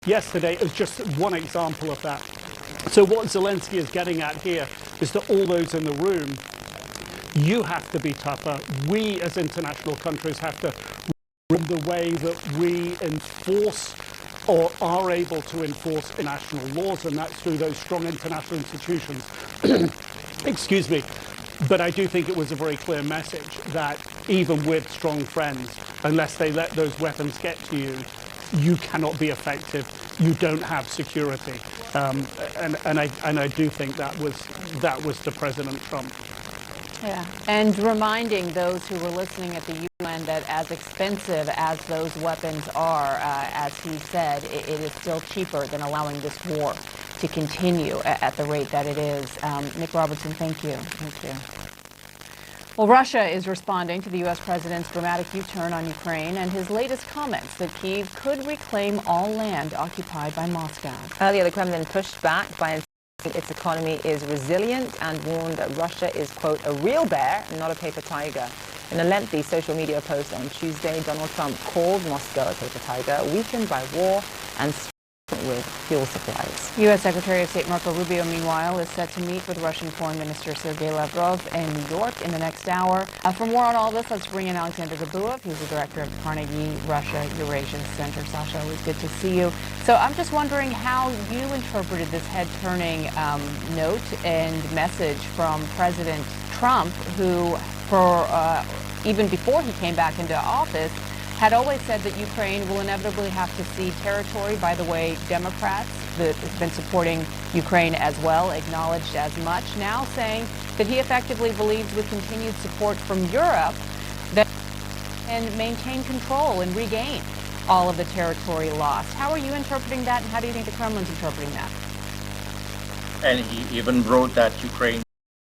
yesterday as just one example of that. So what Zelensky is getting at here is that all those in the room, you have to be tougher. We as international countries have to in the way that we enforce or are able to enforce international laws, and that's through those strong international institutions. Excuse me. But I do think it was a very clear message that even with strong friends, unless they let those weapons get to you, you cannot be effective. You don't have security. And I do think that was to President Trump. Yeah, and reminding those who were listening at the UN that as expensive as those weapons are, as he said, it is still cheaper than allowing this war to continue at the rate that it is. Nick Robertson, thank you. Thank you. Well, Russia is responding to the U.S. president's dramatic U-turn on Ukraine and his latest comments that Kyiv could reclaim all land occupied by Moscow. Earlier, the Kremlin pushed back by insisting its economy is resilient and warned that Russia is, quote, a real bear, not a paper tiger. In a lengthy social media post on Tuesday, Donald Trump called Moscow a paper tiger, weakened by war and with fuel supplies. U.S. Secretary of State Marco Rubio, meanwhile, is set to meet with Russian Foreign Minister Sergei Lavrov in New York in the next hour. For more on all this, let's bring in Alexander Gabuev. He's the director of the Carnegie Russia Eurasia Center. Sasha, always good to see you. So I'm just wondering how you interpreted this head-turning note and message from President Trump, who, even before he came back into office, had always said that Ukraine will inevitably have to cede territory. By the way, Democrats that have been supporting Ukraine as well acknowledged as much, now saying that he effectively believes with continued support from Europe that can maintain control and regain all of the territory lost. How are you interpreting that, and how do you think the Kremlin's interpreting that? And he even wrote that Ukraine